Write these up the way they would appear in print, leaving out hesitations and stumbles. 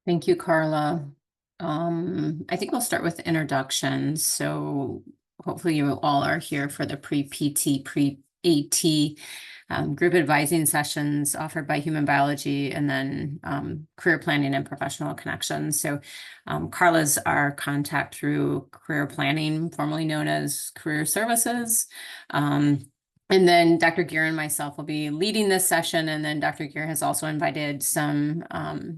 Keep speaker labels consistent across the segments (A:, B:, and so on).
A: Thank you, Carla. I think we'll start with introductions. So hopefully you all are here for the pre-PT, pre-AT group advising sessions offered by Human Biology and then career planning and professional connections. So Carla's our contact through career planning, formerly known as Career Services. And then Dr. Gear and myself will be leading this session. And then Dr. Gear has also invited some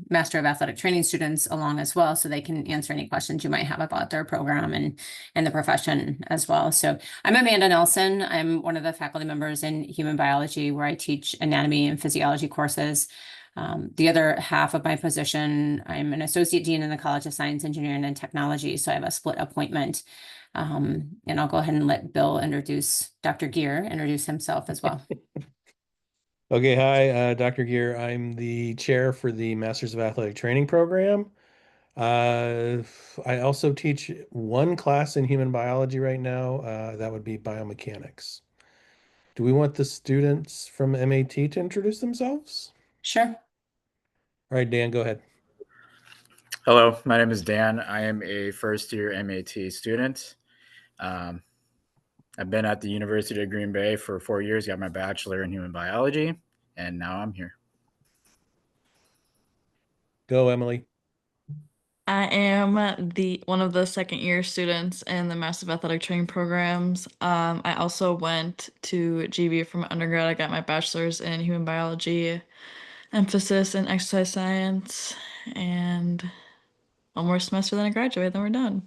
A: Master of Athletic Training students along as well, so they can answer any questions you might have about their program and the profession as well. So I'm Amanda Nelson. I'm one of the faculty members in Human Biology, where I teach anatomy and physiology courses. The other half of my position, I'm an associate dean in the College of Science, Engineering, and Technology, so I have a split appointment. And I'll go ahead and let Bill introduce himself as well.
B: Okay, hi, Dr. Gear. I'm the chair for the Masters of Athletic Training program. I also teach one class in human biology right now. That would be biomechanics. Do we want the students from MAT to introduce themselves?
A: Sure.
B: All right, Dan, go ahead.
C: Hello, my name is Dan. I am a first-year MAT student. I've been at the University of Green Bay for 4 years, got my bachelor in human biology, and now I'm here.
B: Go, Emily.
D: I am one of the second year students in the Massive Athletic Training programs. I also went to GV for my undergrad. I got my bachelor's in human biology, emphasis in exercise science, and one more semester, then I graduate, then we're done.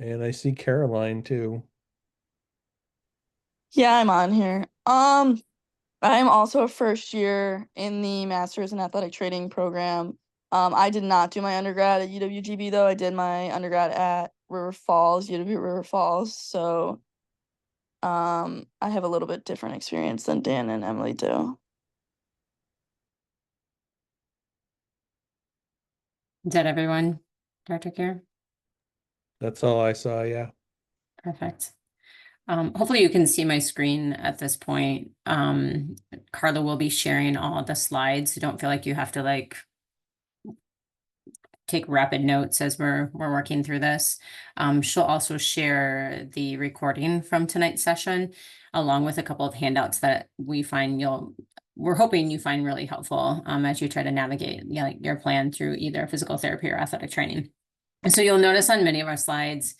B: And I see Caroline too.
E: Yeah, I'm on here. I'm also a first year in the Masters in Athletic Training program. I did not do my undergrad at UWGB though. I did my undergrad at River Falls, UW River Falls. So I have a little bit different experience than Dan and Emily do.
A: Is that everyone, Dr. Gear?
B: That's all I saw, yeah.
A: Perfect. Hopefully you can see my screen at this point. Carla will be sharing all of the slides, so don't feel like you have to take rapid notes as we're working through this. She'll also share the recording from tonight's session, along with a couple of handouts that we're hoping you find really helpful as you try to navigate your plan through either physical therapy or athletic training. And so you'll notice on many of our slides,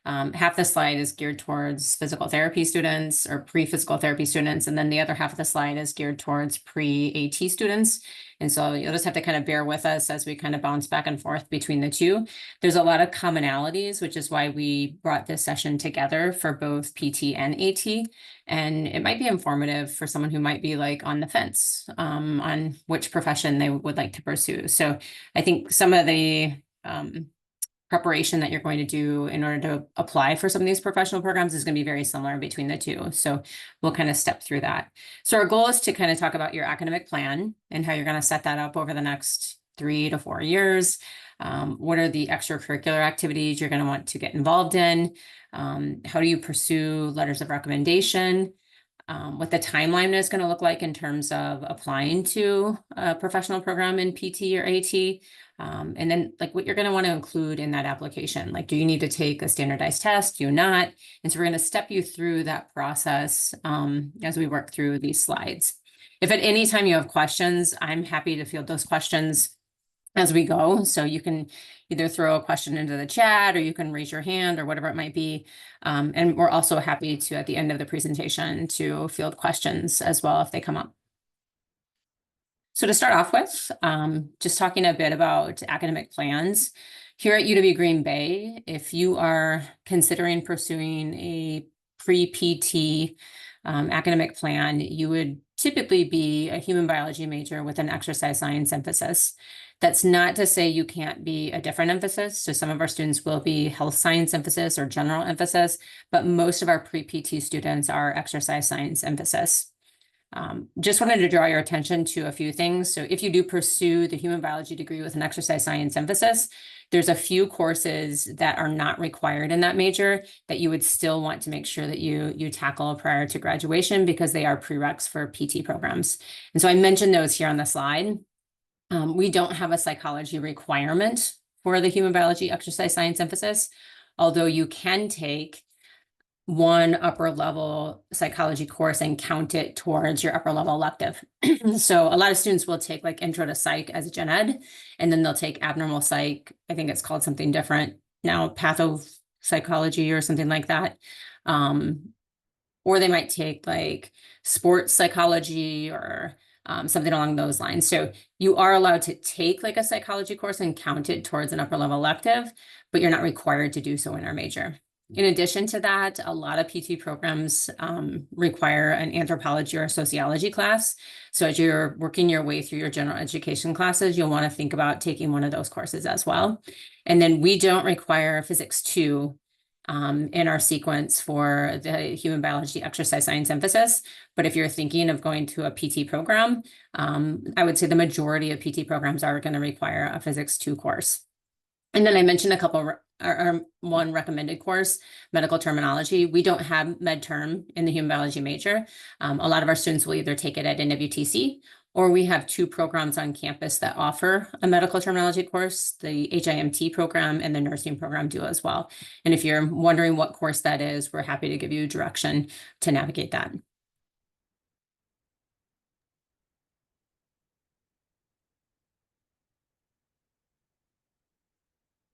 A: half the slide is geared towards physical therapy students or pre-physical therapy students, and then the other half of the slide is geared towards pre-AT students. And so you'll just have to kind of bear with us as we kind of bounce back and forth between the two. There's a lot of commonalities, which is why we brought this session together for both PT and AT. And it might be informative for someone who might be on the fence on which profession they would like to pursue. So I think some of the preparation that you're going to do in order to apply for some of these professional programs is going to be very similar between the two. So we'll kind of step through that. So our goal is to kind of talk about your academic plan and how you're going to set that up over the next 3 to 4 years. What are the extracurricular activities you're going to want to get involved in? How do you pursue letters of recommendation? What the timeline is going to look like in terms of applying to a professional program in PT or AT. And then what you're going to want to include in that application. Do you need to take a standardized test? Do you not? And so we're going to step you through that process as we work through these slides. If at any time you have questions, I'm happy to field those questions as we go. So you can either throw a question into the chat or you can raise your hand or whatever it might be. And we're also happy to, at the end of the presentation, to field questions as well if they come up. So to start off with, just talking a bit about academic plans. Here at UW Green Bay, if you are considering pursuing a pre-PT academic plan, you would typically be a human biology major with an exercise science emphasis. That's not to say you can't be a different emphasis. So some of our students will be health science emphasis or general emphasis, but most of our pre-PT students are exercise science emphasis. Just wanted to draw your attention to a few things. So if you do pursue the human biology degree with an exercise science emphasis, there's a few courses that are not required in that major that you would still want to make sure that you tackle prior to graduation because they are prereqs for PT programs. And so I mentioned those here on the slide. We don't have a psychology requirement for the human biology exercise science emphasis, although you can take one upper level psychology course and count it towards your upper level elective. So a lot of students will take like intro to psych as gen ed, and then they'll take abnormal psych. I think it's called something different now, pathopsychology or something like that. Or they might take like sports psychology or something along those lines. So you are allowed to take like a psychology course and count it towards an upper level elective, but you're not required to do so in our major. In addition to that, a lot of PT programs require an anthropology or sociology class. So as you're working your way through your general education classes, you'll want to think about taking one of those courses as well. And then we don't require Physics 2 in our sequence for the human biology exercise science emphasis. But if you're thinking of going to a PT program, I would say the majority of PT programs are going to require a Physics 2 course. And then I mentioned a couple, one recommended course, medical terminology. We don't have med term in the human biology major. A lot of our students will either take it at NWTC, or we have 2 programs on campus that offer a medical terminology course. The HIMT program and the nursing program do as well. And if you're wondering what course that is, we're happy to give you direction to navigate that.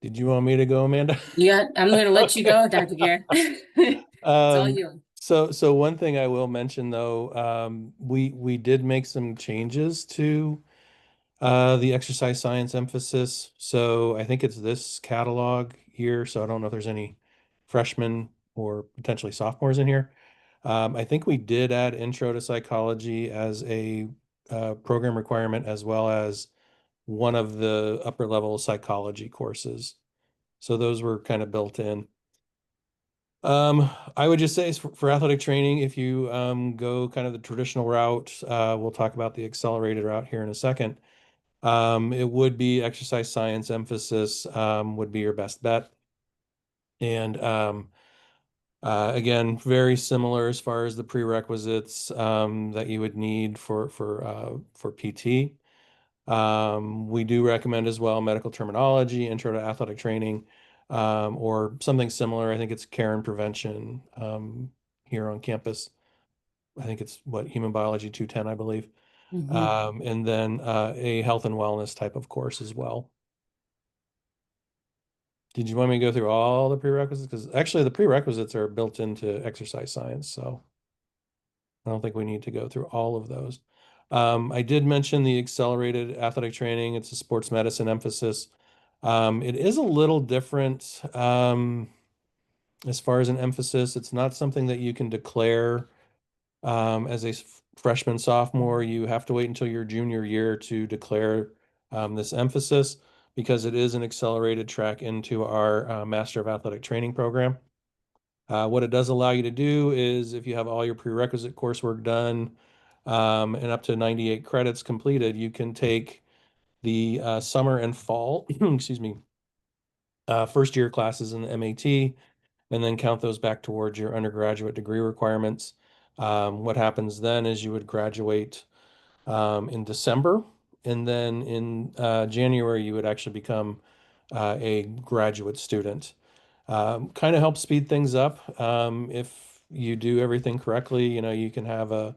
B: Did you want me to go, Amanda?
A: Yeah, I'm going to let you go, Dr. Gear. It's all you.
B: So one thing I will mention though, we did make some changes to the exercise science emphasis. So I think it's this catalog year. So I don't know if there's any freshmen or potentially sophomores in here. I think we did add intro to psychology as a program requirement, as well as one of the upper level psychology courses. So those were kind of built in. I would just say for athletic training, if you go kind of the traditional route, we'll talk about the accelerated route here in a second. It would be exercise science emphasis would be your best bet. And again, very similar as far as the prerequisites that you would need for PT. We do recommend as well medical terminology, intro to athletic training, or something similar. I think it's care and prevention here on campus. I think it's what, Human Biology 210, I believe. And then a health and wellness type of course as well. Did you want me to go through all the prerequisites? Because actually the prerequisites are built into exercise science, so I don't think we need to go through all of those. I did mention the accelerated athletic training. It's a sports medicine emphasis. It is a little different as far as an emphasis. It's not something that you can declare as a freshman, sophomore. You have to wait until your junior year to declare this emphasis, because it is an accelerated track into our Master of Athletic Training program. What it does allow you to do is, if you have all your prerequisite coursework done and up to 98 credits completed, you can take the summer and fall, excuse me, first year classes in the MAT, and then count those back towards your undergraduate degree requirements. What happens then is you would graduate in December, and then in January, you would actually become a graduate student. Kind of helps speed things up. If you do everything correctly, you can have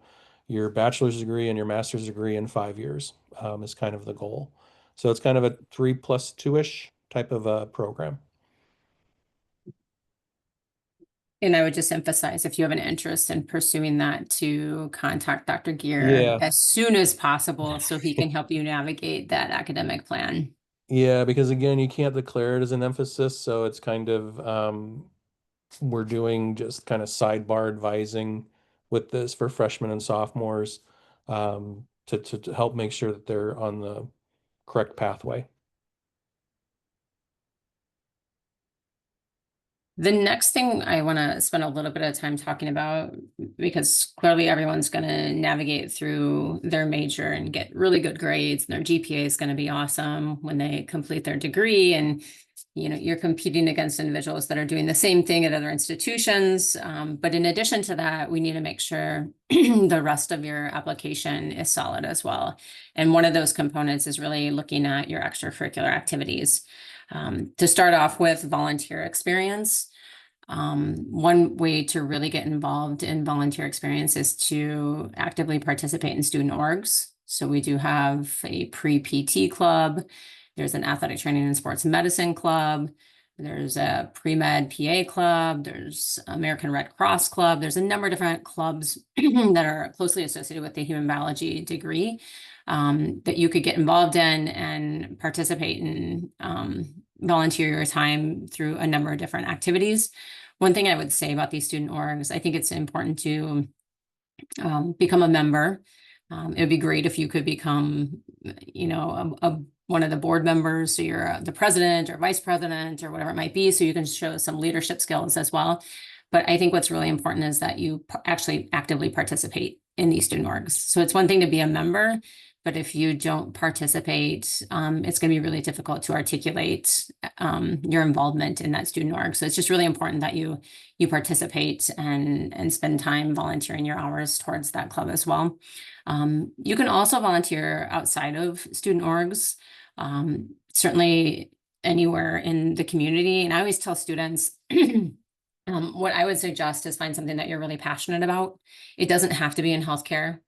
B: your bachelor's degree and your master's degree in 5 years is kind of the goal. So it's kind of a 3+2-ish type of a program.
A: And I would just emphasize, if you have an interest in pursuing that, to contact Dr. Gear
B: Yeah.
A: as soon as possible so he can help you navigate that academic plan.
B: Yeah, because again, you can't declare it as an emphasis, so it's kind of we're doing just kind of sidebar advising with this for freshmen and sophomores to help make sure that they're on the correct pathway.
A: The next thing I want to spend a little bit of time talking about, because clearly everyone's going to navigate through their major and get really good grades, and their GPA is going to be awesome when they complete their degree. And you're competing against individuals that are doing the same thing at other institutions. But in addition to that, we need to make sure the rest of your application is solid as well. And one of those components is really looking at your extracurricular activities. To start off with, volunteer experience. One way to really get involved in volunteer experience is to actively participate in student orgs. So we do have a pre-PT club. There's an athletic training and sports medicine club. There's a pre-med PA club. There's American Red Cross club. There's a number of different clubs that are closely associated with the human biology degree that you could get involved in and participate in, volunteer your time through a number of different activities. One thing I would say about these student orgs, I think it's important to become a member. It would be great if you could become, one of the board members, so you're the president or vice president or whatever it might be, so you can show some leadership skills as well. But I think what's really important is that you actually actively participate in these student orgs. So it's one thing to be a member, but if you don't participate, it's going to be really difficult to articulate your involvement in that student org. So it's just really important that you participate and spend time volunteering your hours towards that club as well. You can also volunteer outside of student orgs, certainly anywhere in the community. And I always tell students, what I would suggest is find something that you're really passionate about. It doesn't have to be in healthcare,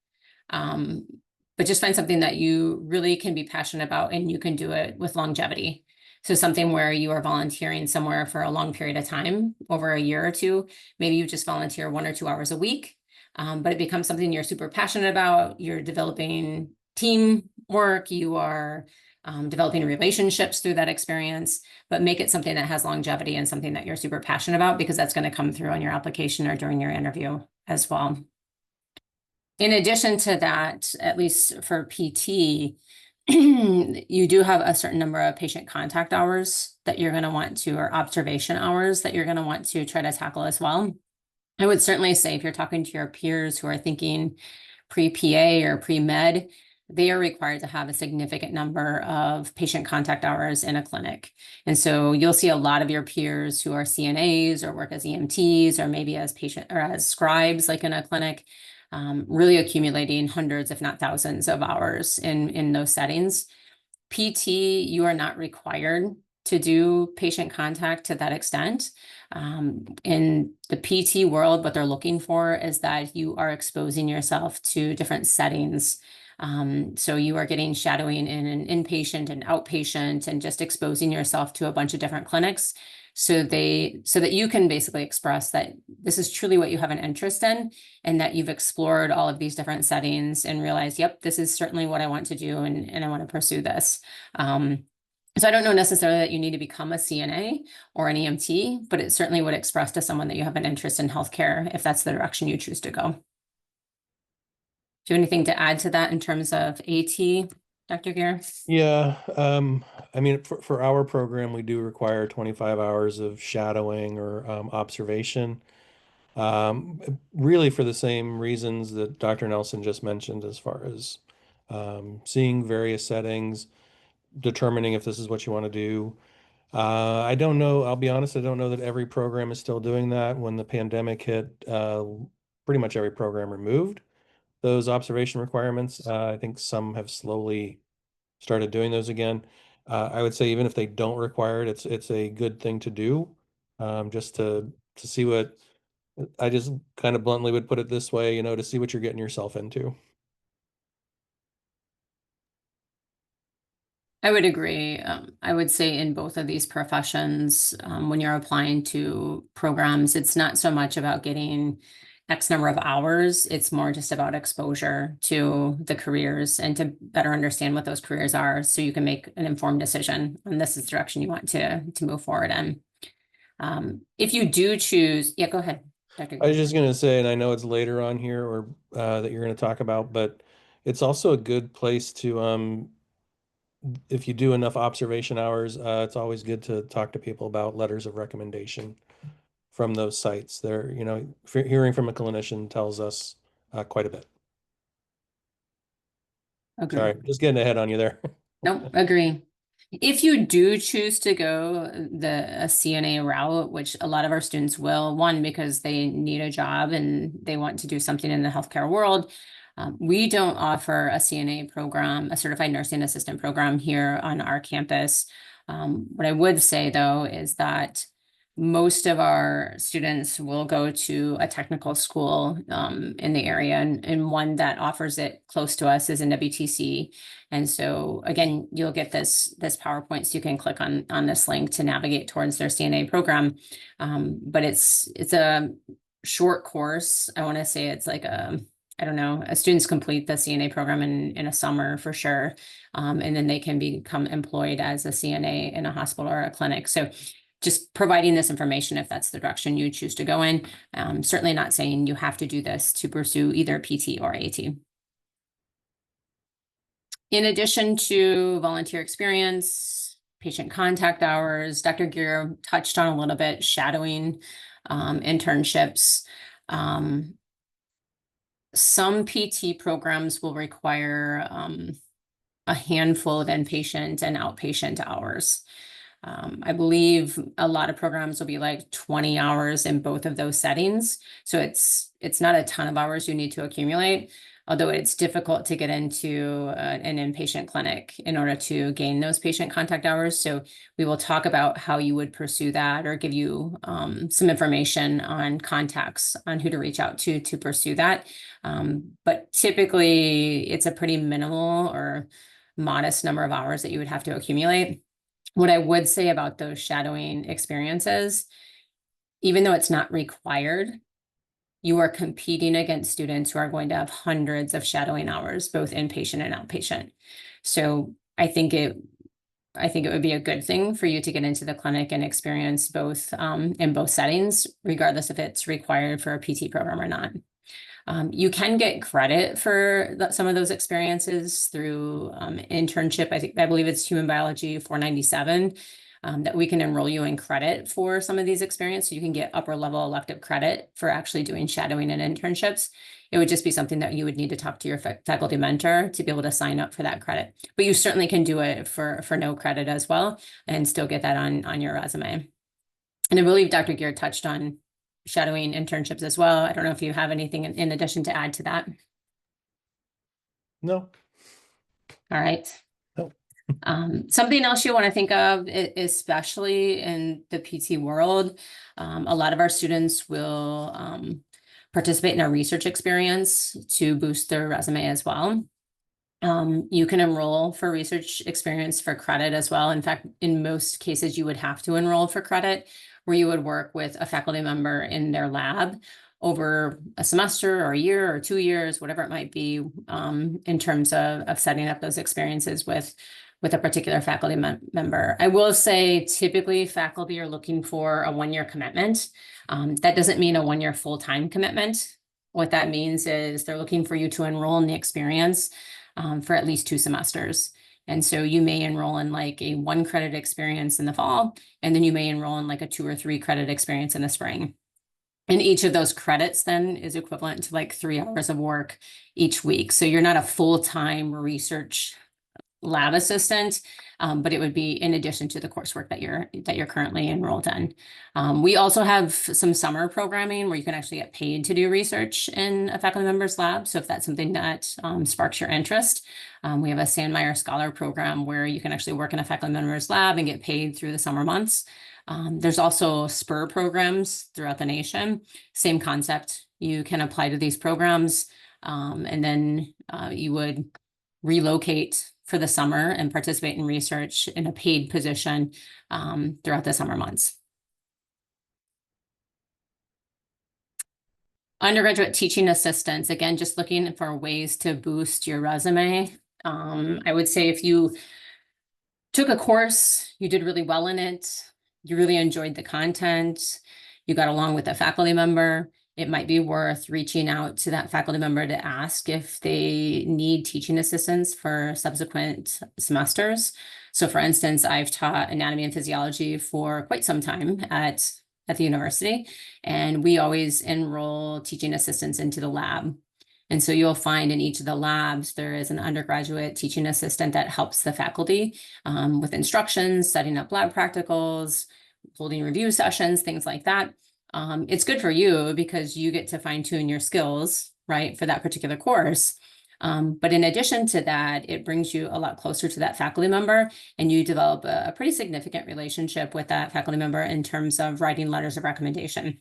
A: but just find something that you really can be passionate about and you can do it with longevity. So something where you are volunteering somewhere for a long period of time, over a year or two. Maybe you just volunteer 1 or 2 hours a week, but it becomes something you're super passionate about. You're developing team work, you are developing relationships through that experience, but make it something that has longevity and something that you're super passionate about, because that's going to come through on your application or during your interview as well. In addition to that, at least for PT, you do have a certain number of patient contact hours that you're going to want to, or observation hours that you're going to want to try to tackle as well. I would certainly say if you're talking to your peers who are thinking pre-PA or pre-med, they are required to have a significant number of patient contact hours in a clinic. And so you'll see a lot of your peers who are CNAs or work as EMTs or maybe as patient or as scribes, like in a clinic, really accumulating hundreds, if not thousands of hours in those settings. PT, you are not required to do patient contact to that extent. In the PT world, what they're looking for is that you are exposing yourself to different settings. So you are getting shadowing in an inpatient and outpatient and just exposing yourself to a bunch of different clinics. So that you can basically express that this is truly what you have an interest in and that you've explored all of these different settings and realized, yep, this is certainly what I want to do and I want to pursue this. So I don't know necessarily that you need to become a CNA or an EMT, but it certainly would express to someone that you have an interest in healthcare if that's the direction you choose to go. Do you have anything to add to that in terms of AT, Dr. Gear?
B: Yeah, I mean, for our program, we do require 25 hours of shadowing or observation. Really for the same reasons that Dr. Nelson just mentioned, as far as seeing various settings, determining if this is what you want to do. I don't know, I'll be honest, I don't know that every program is still doing that. When the pandemic hit, pretty much every program removed those observation requirements. I think some have slowly started doing those again. I would say even if they don't require it, it's a good thing to do, just to see what, I just kind of bluntly would put it this way, to see what you're getting yourself into.
A: I would agree. I would say in both of these professions, when you're applying to programs, it's not so much about getting X number of hours. It's more just about exposure to the careers and to better understand what those careers are, so you can make an informed decision on this is the direction you want to move forward in. If you do choose, yeah, go ahead, Dr.
B: I was just going to say, and I know it's later on here or that you're going to talk about, but it's also a good place to, if you do enough observation hours, it's always good to talk to people about letters of recommendation from those sites. They're, hearing from a clinician tells us quite a bit.
A: Agree.
B: Sorry, just getting ahead on you there.
A: Nope, agree. If you do choose to go a CNA route, which a lot of our students will, one, because they need a job and they want to do something in the healthcare world, we don't offer a CNA program, a certified nursing assistant program here on our campus. What I would say though is that most of our students will go to a technical school in the area, and one that offers it close to us is in WTC. And so again, you'll get this PowerPoint, so you can click on this link to navigate towards their CNA program. But it's a short course. I want to say it's like I don't know, students complete the CNA program in a summer for sure. And then they can become employed as a CNA in a hospital or a clinic. So just providing this information if that's the direction you choose to go in. Certainly not saying you have to do this to pursue either PT or AT. In addition to volunteer experience, patient contact hours, Dr. Gear touched on a little bit, shadowing, internships. Some PT programs will require a handful of inpatient and outpatient hours. I believe a lot of programs will be like 20 hours in both of those settings. So it's not a ton of hours you need to accumulate, although it's difficult to get into an inpatient clinic in order to gain those patient contact hours. So we will talk about how you would pursue that or give you some information on contacts on who to reach out to pursue that. But typically it's a pretty minimal or modest number of hours that you would have to accumulate. What I would say about those shadowing experiences, even though it's not required, you are competing against students who are going to have hundreds of shadowing hours, both inpatient and outpatient. So I think it would be a good thing for you to get into the clinic and experience both in both settings, regardless if it's required for a PT program or not. You can get credit for some of those experiences through internship. I believe it's Human Biology 497 that we can enroll you in credit for some of these experiences. So you can get upper level elective credit for actually doing shadowing and internships. It would just be something that you would need to talk to your faculty mentor to be able to sign up for that credit. But you certainly can do it for no credit as well and still get that on your resume. And I believe Dr. Gear touched on shadowing internships as well. I don't know if you have anything in addition to add to that.
B: No.
A: All right.
B: No.
A: Something else you want to think of, especially in the PT world, a lot of our students will participate in a research experience to boost their resume as well. You can enroll for research experience for credit as well. In fact, in most cases, you would have to enroll for credit, where you would work with a faculty member in their lab over a semester or a year or 2 years, whatever it might be, in terms of setting up those experiences with a particular faculty member. I will say typically faculty are looking for a 1-year commitment. That doesn't mean a 1-year full-time commitment. What that means is they're looking for you to enroll in the experience for at least 2 semesters. And so you may enroll in like a 1 credit experience in the fall, and then you may enroll in like a 2 or 3 credit experience in the spring. And each of those credits then is equivalent to like 3 hours of work each week. So you're not a full-time research lab assistant, but it would be in addition to the coursework that you're currently enrolled in. We also have some summer programming where you can actually get paid to do research in a faculty member's lab. So if that's something that sparks your interest, we have a Sandmeyer Scholar program where you can actually work in a faculty member's lab and get paid through the summer months. There's also SPUR programs throughout the nation. Same concept. You can apply to these programs, and then you would relocate for the summer and participate in research in a paid position throughout the summer months. Undergraduate teaching assistants, again, just looking for ways to boost your resume. I would say if you took a course, you did really well in it, you really enjoyed the content, you got along with a faculty member, it might be worth reaching out to that faculty member to ask if they need teaching assistants for subsequent semesters. So for instance, I've taught anatomy and physiology for quite some time at the university, and we always enroll teaching assistants into the lab. And so you'll find in each of the labs, there is an undergraduate teaching assistant that helps the faculty with instructions, setting up lab practicals, holding review sessions, things like that. It's good for you because you get to fine tune your skills, right, for that particular course. But in addition to that, it brings you a lot closer to that faculty member, and you develop a pretty significant relationship with that faculty member in terms of writing letters of recommendation.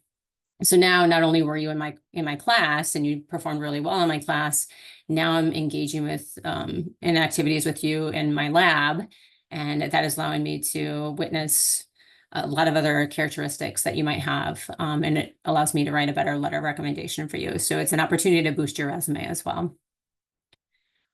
A: So now not only were you in my class and you performed really well in my class, now I'm engaging with in activities with you in my lab, and that is allowing me to witness a lot of other characteristics that you might have, and it allows me to write a better letter of recommendation for you. So it's an opportunity to boost your resume as well.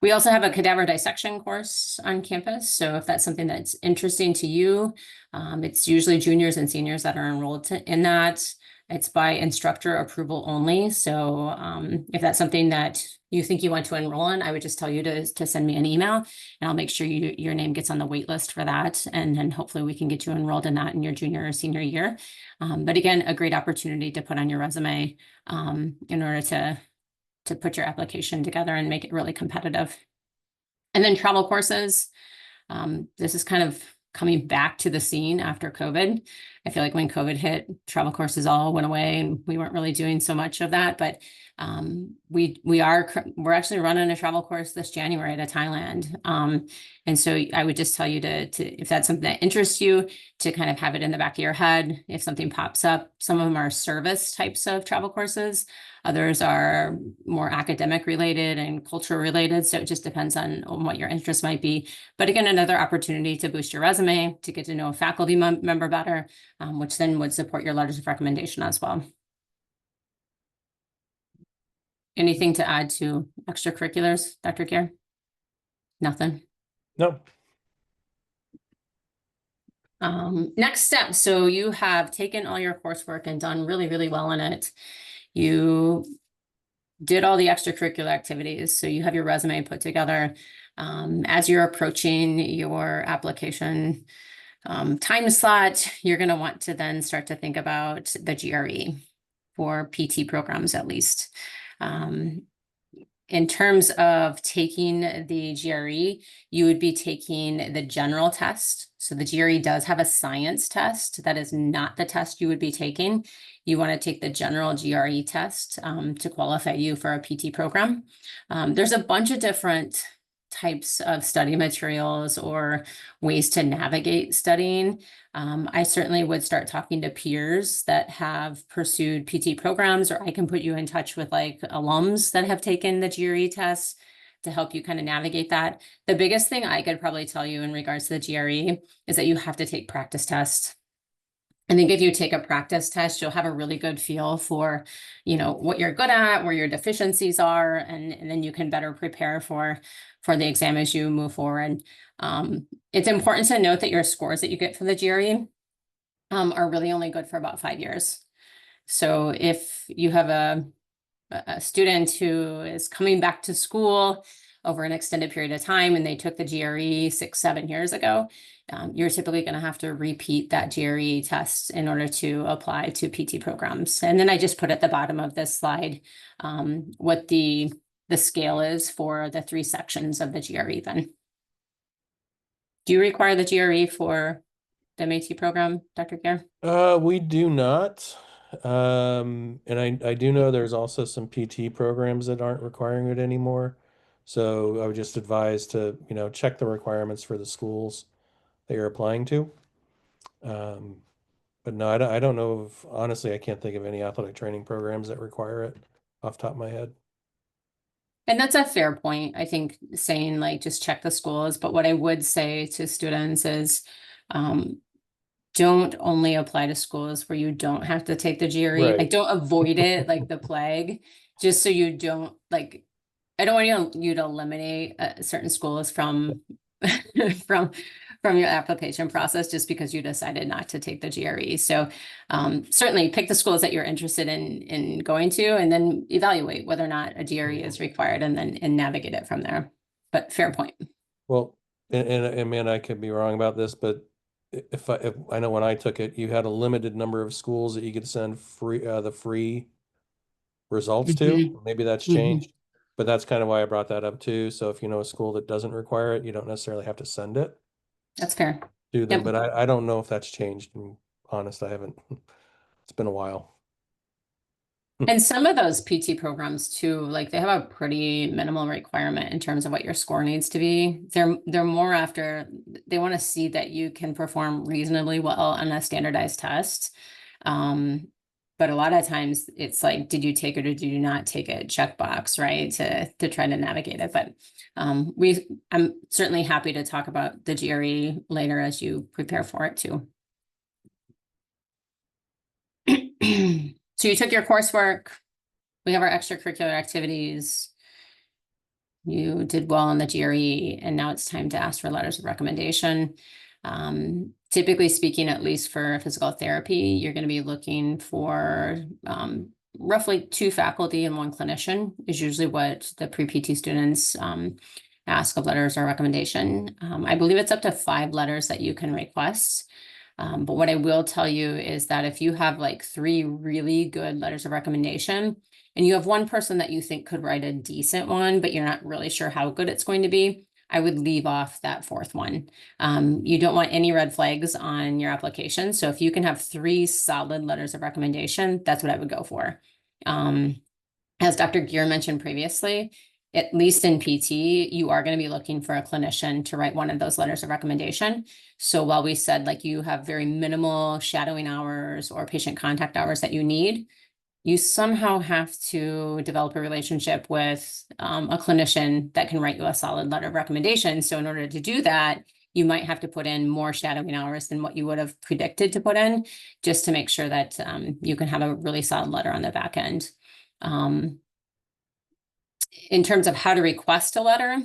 A: We also have a cadaver dissection course on campus. So if that's something that's interesting to you, it's usually juniors and seniors that are enrolled in that. It's by instructor approval only. So if that's something that you think you want to enroll in, I would just tell you to send me an email, and I'll make sure your name gets on the wait list for that. And then hopefully we can get you enrolled in that in your junior or senior year. But again, a great opportunity to put on your resume in order to put your application together and make it really competitive. And then travel courses. This is kind of coming back to the scene after COVID. I feel like when COVID hit, travel courses all went away and we weren't really doing so much of that, but we're actually running a travel course this January to Thailand. And so I would just tell you to if that's something that interests you, to kind of have it in the back of your head. If something pops up, some of them are service types of travel courses. Others are more academic related and cultural related. So it just depends on what your interest might be. But again, another opportunity to boost your resume, to get to know a faculty member better, which then would support your letters of recommendation as well. Anything to add to extracurriculars, Dr. Kier? Nothing?
B: No.
A: Next step. So you have taken all your coursework and done really, really well in it. You did all the extracurricular activities. So you have your resume put together. As you're approaching your application time slot, you're going to want to then start to think about the GRE for PT programs, at least. In terms of taking the GRE, you would be taking the general test. So the GRE does have a science test. That is not the test you would be taking. You want to take the general GRE test to qualify you for a PT program. There's a bunch of different types of study materials or ways to navigate studying. I certainly would start talking to peers that have pursued PT programs, or I can put you in touch with like alums that have taken the GRE tests to help you kind of navigate that. The biggest thing I could probably tell you in regards to the GRE is that you have to take practice tests. I think if you take a practice test, you'll have a really good feel for, what you're good at, where your deficiencies are, and then you can better prepare for the exam as you move forward. It's important to note that your scores that you get for the GRE are really only good for about 5 years. So if you have a student who is coming back to school over an extended period of time and they took the GRE 6-7 years ago, you're typically going to have to repeat that GRE test in order to apply to PT programs. And then I just put at the bottom of this slide what the scale is for the 3 sections of the GRE then. Do you require the GRE for the MAT program, Dr. Kier?
B: We do not. And I do know there's also some PT programs that aren't requiring it anymore. So I would just advise to, check the requirements for the schools that you're applying to. But no, I don't know of, honestly, I can't think of any athletic training programs that require it off the top of my head.
A: And that's a fair point. I think saying like, just check the schools. But what I would say to students is, don't only apply to schools where you don't have to take the GRE.
B: Right.
A: Like, don't avoid it like the plague, just so you don't like, I don't want you to eliminate certain schools from from your application process just because you decided not to take the GRE. So certainly pick the schools that you're interested in going to, and then evaluate whether or not a GRE is required, and then navigate it from there. But fair point.
B: Well, and man, I could be wrong about this, but if I know when I took it, you had a limited number of schools that you could send the free results to. Maybe that's changed. But that's kind of why I brought that up too. So if you know a school that doesn't require it, you don't necessarily have to send it
A: That's fair.
B: to them.
A: Yep.
B: But I don't know if that's changed. I'm honest, I haven't. It's been a while.
A: And some of those PT programs too, like they have a pretty minimal requirement in terms of what your score needs to be. They're more after, they want to see that you can perform reasonably well on a standardized test. But a lot of times it's like, did you take it or did you not take it? Checkbox, right? To try to navigate it. But I'm certainly happy to talk about the GRE later as you prepare for it too. So you took your coursework. We have our extracurricular activities. You did well on the GRE, and now it's time to ask for letters of recommendation. Typically speaking, at least for physical therapy, you're going to be looking for roughly 2 faculty and 1 clinician is usually what the pre-PT students ask of letters of recommendation. I believe it's up to 5 letters that you can request. But what I will tell you is that if you have like 3 really good letters of recommendation, and you have 1 person that you think could write a decent one, but you're not really sure how good it's going to be, I would leave off that 4th one. You don't want any red flags on your application. So if you can have 3 solid letters of recommendation, that's what I would go for. As Dr. Gear mentioned previously, at least in PT, you are going to be looking for a clinician to write one of those letters of recommendation. So while we said like you have very minimal shadowing hours or patient contact hours that you need, you somehow have to develop a relationship with a clinician that can write you a solid letter of recommendation. So in order to do that, you might have to put in more shadowing hours than what you would have predicted to put in, just to make sure that you can have a really solid letter on the back end. In terms of how to request a letter,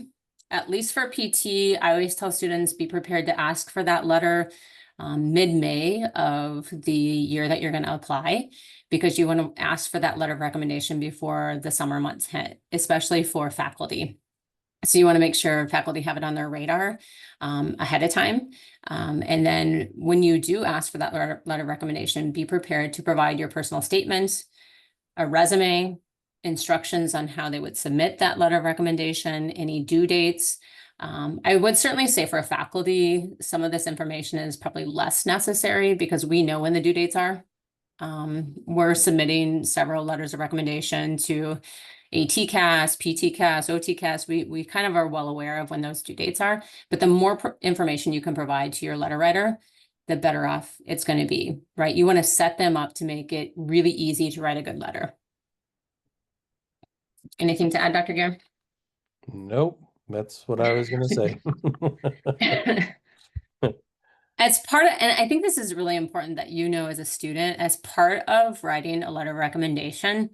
A: at least for PT, I always tell students be prepared to ask for that letter mid-May of the year that you're going to apply, because you want to ask for that letter of recommendation before the summer months hit, especially for faculty. So you want to make sure faculty have it on their radar ahead of time. And then when you do ask for that letter of recommendation, be prepared to provide your personal statement, a resume, instructions on how they would submit that letter of recommendation, any due dates. I would certainly say for faculty, some of this information is probably less necessary because we know when the due dates are. We're submitting several letters of recommendation to ATCAS, PTCAS, OTCAS. We kind of are well aware of when those due dates are, but the more information you can provide to your letter writer, the better off it's going to be, right? You want to set them up to make it really easy to write a good letter. Anything to add, Dr. Gear?
B: Nope, that's what I was going to say.
A: As part of, and I think this is really important that you know as a student, as part of writing a letter of recommendation,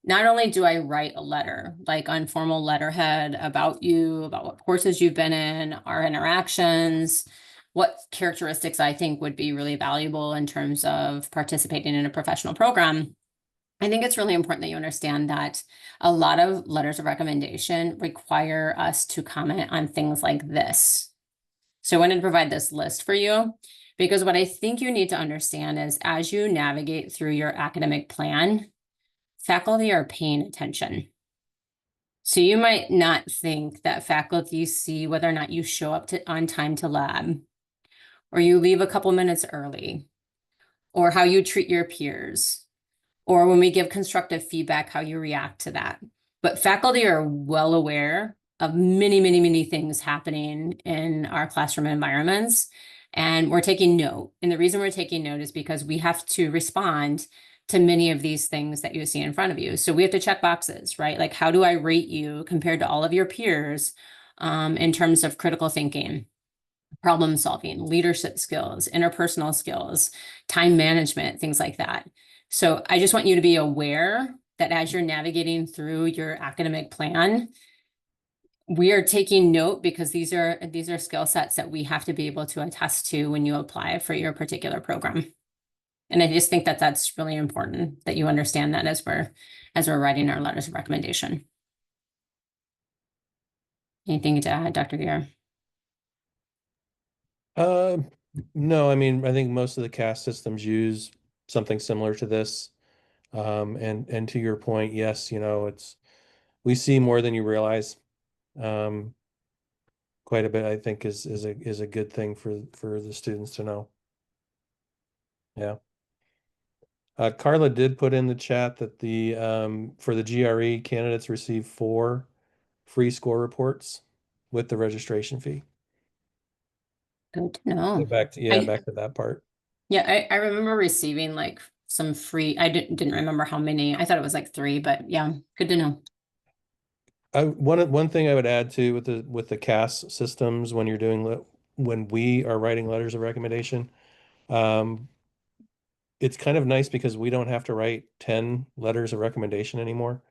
A: not only do I write a letter, like on formal letterhead about you, about what courses you've been in, our interactions, what characteristics I think would be really valuable in terms of participating in a professional program. I think it's really important that you understand that a lot of letters of recommendation require us to comment on things like this. So I wanted to provide this list for you, because what I think you need to understand is as you navigate through your academic plan, faculty are paying attention. So you might not think that faculty see whether or not you show up on time to lab, or you leave a couple minutes early, or how you treat your peers, or when we give constructive feedback, how you react to that. But faculty are well aware of many, many, many things happening in our classroom environments, and we're taking note. And the reason we're taking note is because we have to respond to many of these things that you see in front of you. So we have to check boxes, right? Like, how do I rate you compared to all of your peers in terms of critical thinking, problem solving, leadership skills, interpersonal skills, time management, things like that. So I just want you to be aware that as you're navigating through your academic plan, we are taking note because these are skill sets that we have to be able to attest to when you apply for your particular program. And I just think that that's really important that you understand that as we're writing our letters of recommendation. Anything to add, Dr. Gear?
B: No, I mean, I think most of the CAS systems use something similar to this. And to your point, yes, you know, it's we see more than you realize. Quite a bit, I think, is a good thing for the students to know. Yeah. Carla did put in the chat that the for the GRE candidates receive 4 free score reports with the registration fee.
A: Good to know.
B: Back to
A: I-
B: back to that part.
A: Yeah, I remember receiving like some free, I didn't remember how many. I thought it was like 3, but yeah, good to know.
B: One thing I would add to with the CAS systems when you're doing when we are writing letters of recommendation, it's kind of nice because we don't have to write 10 letters of recommendation anymore.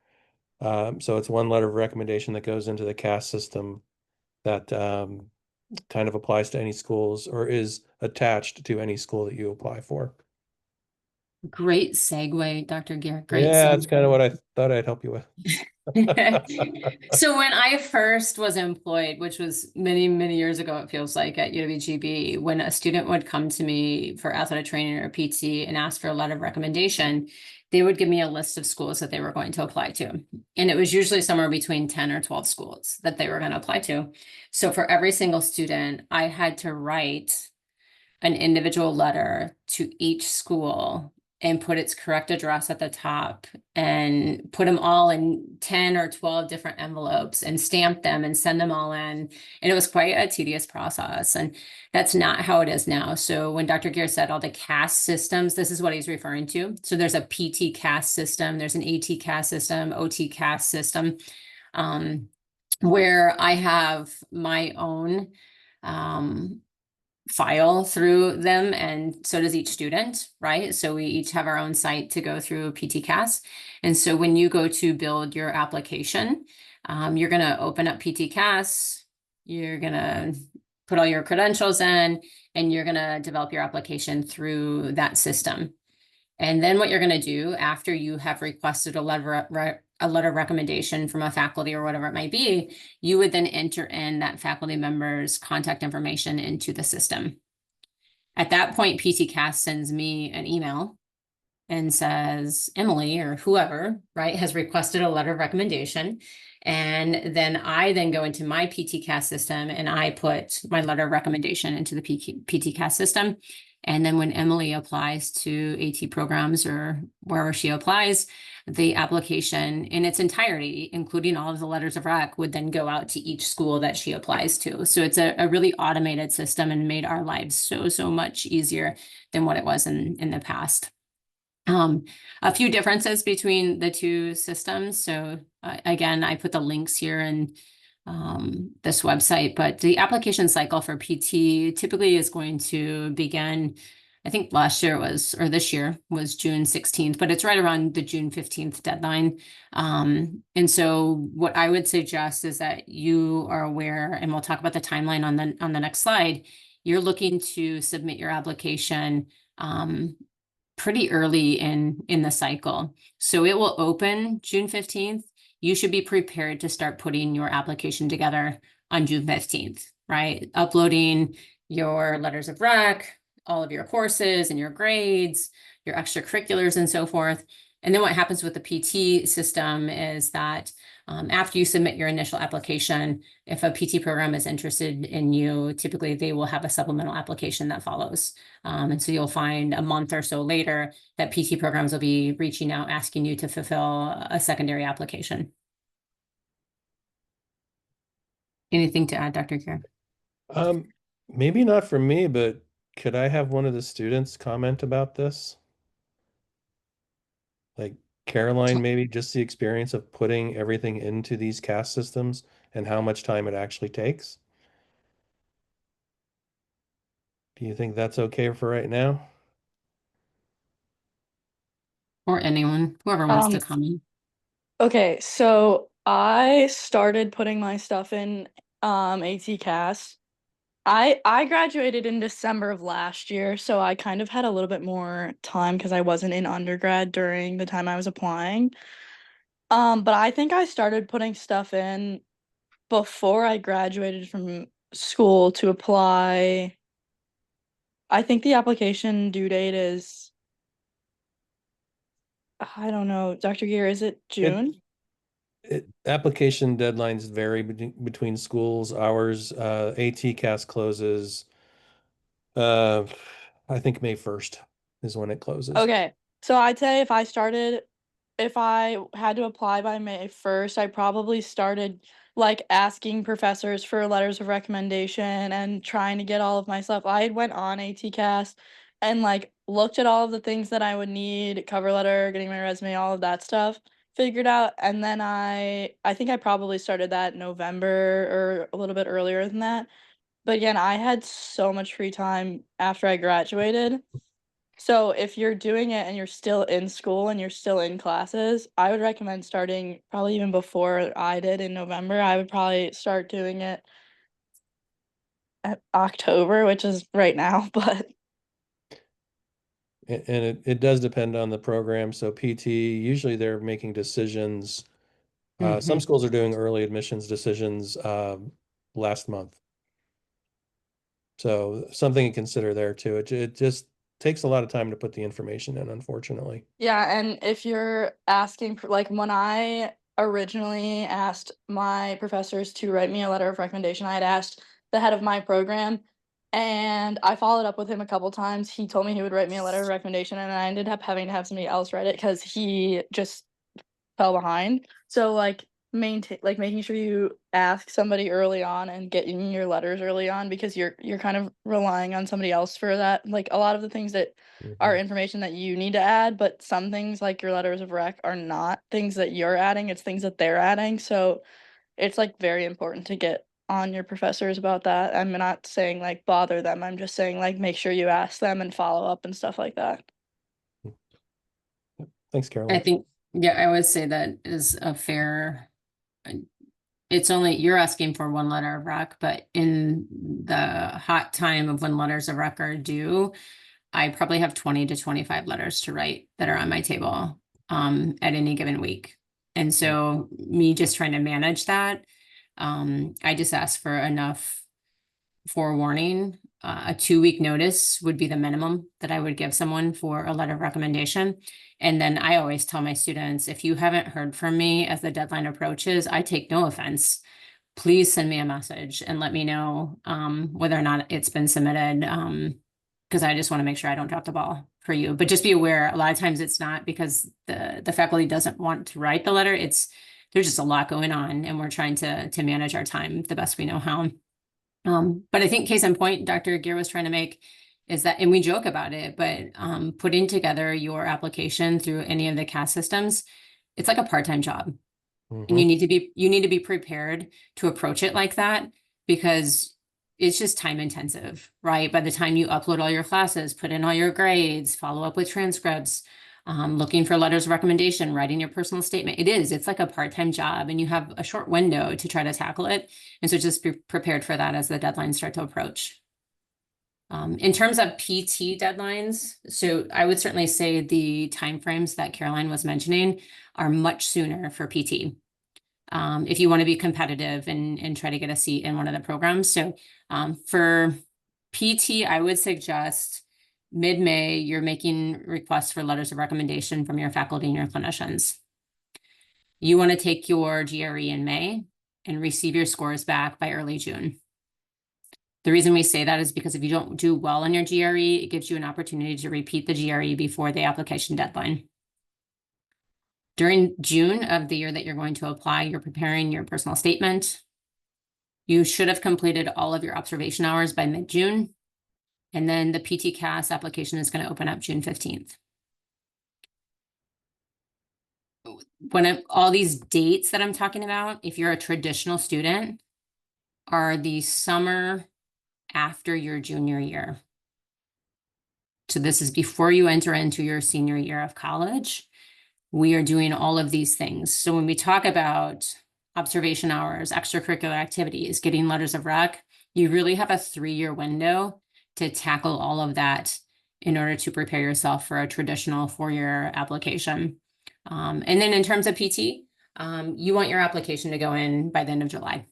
B: So it's 1 letter of recommendation that goes into the CAS system that kind of applies to any schools or is attached to any school that you apply for.
A: Great segue, Dr. Gear. Great
B: Yeah, that's
A: segue.
B: kind of what I thought I'd help you with.
A: So when I first was employed, which was many, many years ago, it feels like at UWGB, when a student would come to me for athletic training or PT and ask for a letter of recommendation, they would give me a list of schools that they were going to apply to. And it was usually somewhere between 10 or 12 schools that they were going to apply to. So for every single student, I had to write an individual letter to each school and put its correct address at the top and put them all in 10 or 12 different envelopes and stamp them and send them all in. And it was quite a tedious process. And that's not how it is now. So when Dr. Gear said all the CAS systems, this is what he's referring to. So there's a PT CAS system, there's an AT CAS system, OT CAS system, where I have my own file through them, and so does each student, right? So we each have our own site to go through PTCAS. And so when you go to build your application, you're going to open up PTCAS, you're going to put all your credentials in, and you're going to develop your application through that system. And then what you're going to do after you have requested a letter of recommendation from a faculty or whatever it might be, you would then enter in that faculty member's contact information into the system. At that point, PTCAS sends me an email and says, Emily or whoever, right, has requested a letter of recommendation. And then I then go into my PTCAS system and I put my letter of recommendation into the PTCAS system. And then when Emily applies to AT programs or wherever she applies, the application in its entirety, including all of the letters of rec, would then go out to each school that she applies to. So it's a really automated system and made our lives so much easier than what it was in the past. A few differences between the two systems. So again, I put the links here in this website, but the application cycle for PT typically is going to begin, I think last year was, or this year was June 16th, but it's right around the June 15th deadline. And so what I would suggest is that you are aware, and we'll talk about the timeline on the next slide. You're looking to submit your application pretty early in the cycle. So it will open June 15th. You should be prepared to start putting your application together on June 15th, right? Uploading your letters of rec, all of your courses and your grades, your extracurriculars and so forth. And then what happens with the PT system is that after you submit your initial application, if a PT program is interested in you, typically they will have a supplemental application that follows. And so you'll find a month or so later that PT programs will be reaching out, asking you to fulfill a secondary application. Anything to add, Dr. Kier?
B: Maybe not for me, but could I have one of the students comment about this? Like Caroline, maybe just the experience of putting everything into these CAS systems and how much time it actually takes. Do you think that's okay for right now?
A: Or anyone, whoever wants to comment.
E: Okay, so I started putting my stuff in ATCAS. I graduated in December of last year, so I kind of had a little bit more time because I wasn't in undergrad during the time I was applying. But I think I started putting stuff in before I graduated from school to apply. I think the application due date is, I don't know, Dr. Gear, is it June?
B: Application deadlines vary between schools. Ours, ATCAS closes, I think May 1st is when it closes.
E: Okay, so I'd say if I had to apply by May 1st, I probably started like asking professors for letters of recommendation and trying to get all of my stuff. I went on ATCAS and like looked at all of the things that I would need, cover letter, getting my resume, all of that stuff figured out. And then I think I probably started that November or a little bit earlier than that. But again, I had so much free time after I graduated. So if you're doing it and you're still in school and you're still in classes, I would recommend starting probably even before I did in November. I would probably start doing it at October, which is right now, but
B: And it does depend on the program. So PT, usually they're making decisions. Some schools are doing early admissions decisions last month. So something to consider there too. It just takes a lot of time to put the information in, unfortunately.
E: yeah, and if you're asking for like when I originally asked my professors to write me a letter of recommendation, I had asked the head of my program and I followed up with him a couple times. He told me he would write me a letter of recommendation and I ended up having to have somebody else write it because he just fell behind. So making sure you ask somebody early on and getting your letters early on because you're kind of relying on somebody else for that. Like a lot of the things that are information that you need to add, but some things like your letters of rec are not things that you're adding, it's things that they're adding. So it's like very important to get on your professors about that. I'm not saying like bother them. I'm just saying like make sure you ask them and follow up and stuff like that.
B: Thanks,
A: I
B: Caroline.
A: think, yeah, I would say that is a fair. It's only, you're asking for one letter of rec, but in the hot time of when letters of rec are due, I probably have 20 to 25 letters to write that are on my table at any given week. And so me just trying to manage that, I just ask for enough forewarning. A 2-week notice would be the minimum that I would give someone for a letter of recommendation. And then I always tell my students, if you haven't heard from me as the deadline approaches, I take no offense. Please send me a message and let me know whether or not it's been submitted. Because I just want to make sure I don't drop the ball for you. But just be aware, a lot of times it's not because the faculty doesn't want to write the letter. There's just a lot going on and we're trying to manage our time the best we know how. But I think case in point, Dr. Gear was trying to make is that, and we joke about it, but putting together your application through any of the CAS systems, it's like a part-time job. And you need to be prepared to approach it like that because it's just time intensive, right? By the time you upload all your classes, put in all your grades, follow up with transcripts, looking for letters of recommendation, writing your personal statement. It's like a part-time job and you have a short window to try to tackle it. And so just be prepared for that as the deadlines start to approach. In terms of PT deadlines, so I would certainly say the timeframes that Caroline was mentioning are much sooner for PT. If you want to be competitive and try to get a seat in one of the programs. So for PT, I would suggest mid-May, you're making requests for letters of recommendation from your faculty and your clinicians. You want to take your GRE in May and receive your scores back by early June. The reason we say that is because if you don't do well on your GRE, it gives you an opportunity to repeat the GRE before the application deadline. During June of the year that you're going to apply, you're preparing your personal statement. You should have completed all of your observation hours by mid-June. And then the PT-CAS application is going to open up June 15th. All these dates that I'm talking about, if you're a traditional student, are the summer after your junior year. So this is before you enter into your senior year of college. We are doing all of these things. So when we talk about observation hours, extracurricular activities, getting letters of rec, you really have a 3-year window to tackle all of that in order to prepare yourself for a traditional 4-year application. And then in terms of PT, you want your application to go in by the end of July.